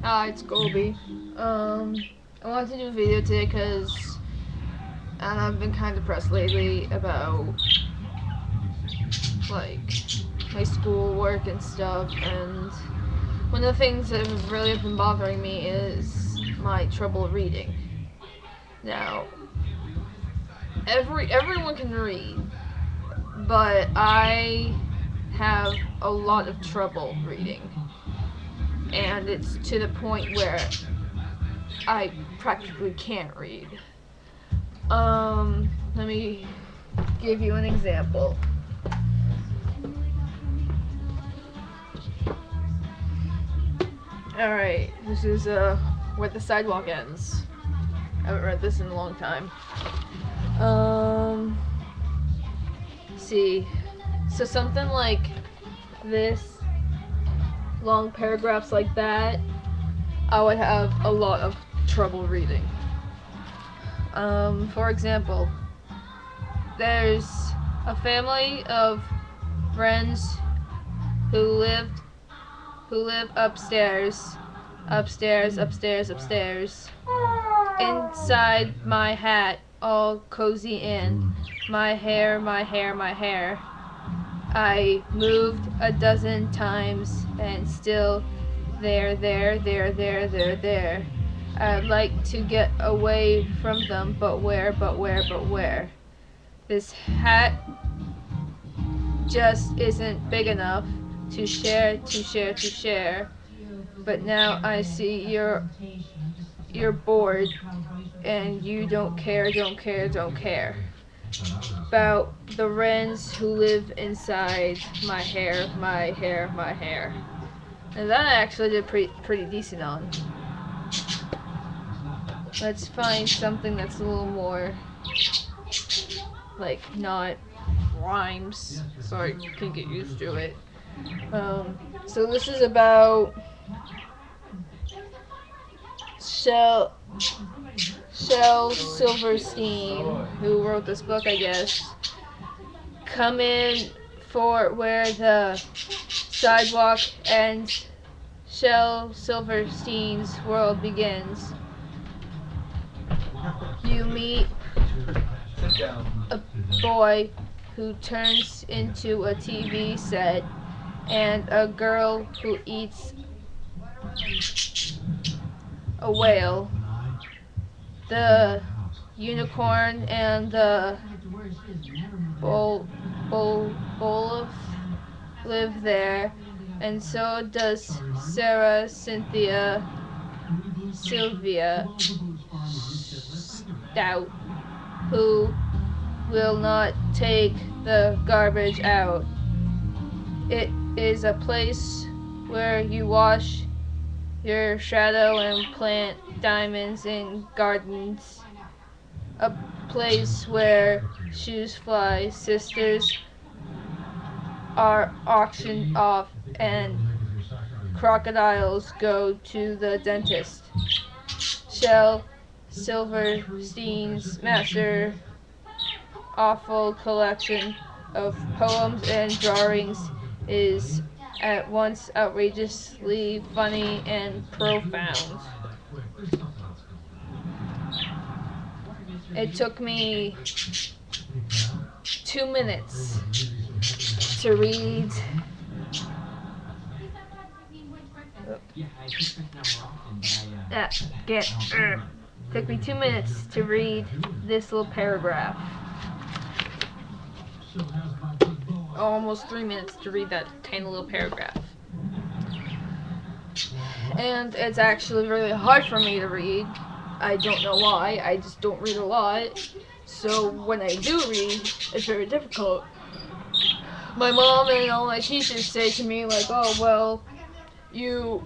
Hi, it's Colby. I wanted to do a video today because I've been kind of depressed lately about like my schoolwork and stuff, and one of the things that has really been bothering me is my trouble reading. Now, everyone can read, but I have a lot of trouble reading, and it's to the point where I practically can't read. Let me give you an example. Alright, this is Where the Sidewalk Ends. I haven't read this in a long time. See. So something like this, long paragraphs like that, I would have a lot of trouble reading. For example, there's a family of friends who live upstairs, inside my hat, all cozy in, my hair. I moved a dozen times and still there. I'd like to get away from them, but where? This hat just isn't big enough to share. But now I see you're bored and you don't care about the wrens who live inside my hair. And that I actually did pretty decent on. Let's find something that's a little more, like, not rhymes, so I can get used to it. So this is about Shel Silverstein, who wrote this book, I guess. Come in for where the sidewalk ends. Shel Silverstein's world begins. You meet a boy who turns into a TV set and a girl who eats a whale. The unicorn and the bull live there, and so does Sarah, Sylvia Stout, who will not take the garbage out. It is a place where you wash your shadow and plant diamonds in gardens. A place where shoes fly, sisters are auctioned off, and crocodiles go to the dentist. Shel Silverstein's master awful collection of poems and drawings is at once outrageously funny and profound. It took me 2 minutes to read took me 2 minutes to read this little paragraph. Almost 3 minutes to read that tiny little paragraph. And it's actually really hard for me to read. I don't know why, I just don't read a lot. So when I do read, it's very difficult. My mom and all my teachers say to me, like, oh, well, you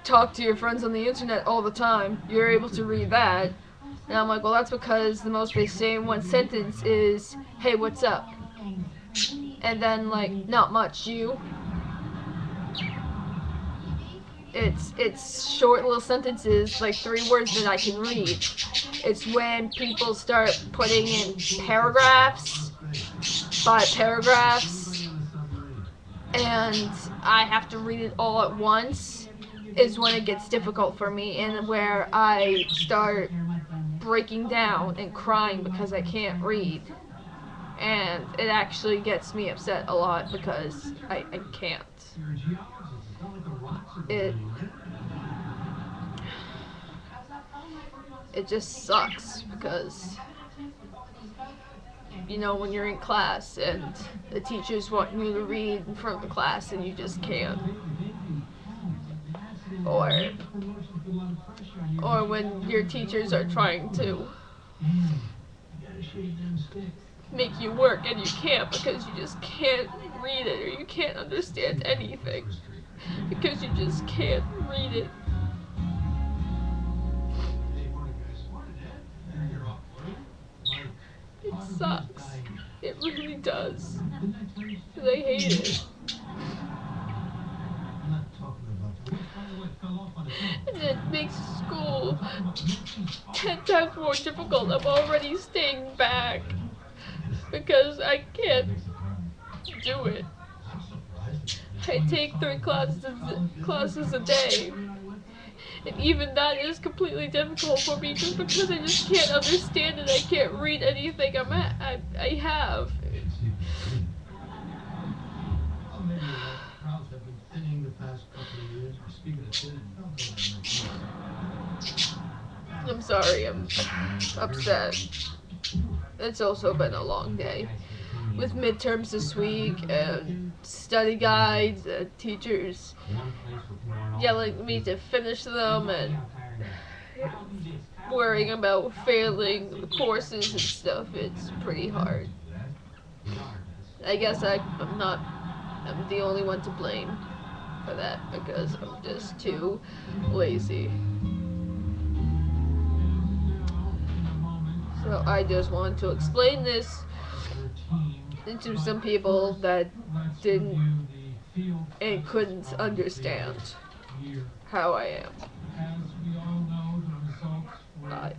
talk to your friends on the internet all the time, you're able to read that. And I'm like, well, that's because the most they say in one sentence is, hey, what's up? And then, like, not much, you. It's short little sentences, like 3 words that I can read. It's when people start putting in paragraphs, 5 paragraphs, and I have to read it all at once. is when it gets difficult for me, and where I start breaking down and crying because I can't read. And it actually gets me upset a lot because I can't. It it just sucks because, you know, when you're in class and the teachers want you to read in front of the class and you just can't. Or when your teachers are trying to make you work and you can't because you just can't read it, or you can't understand anything because you just can't read it. It sucks. It really does. And I hate it. And it makes school 10 times more difficult. I'm already staying back because I can't do it. I take 3 classes a day. And even that is completely difficult for me just because I just can't understand it. I can't read anything I have. I'm sorry, I'm upset. It's also been a long day with midterms this week and study guides and teachers yelling at me to finish them and worrying about failing the courses and stuff. It's pretty hard. I guess I'm the only one to blame for that because I'm just too lazy. So I just want to explain this to some people that didn't and couldn't understand how I am. Bye.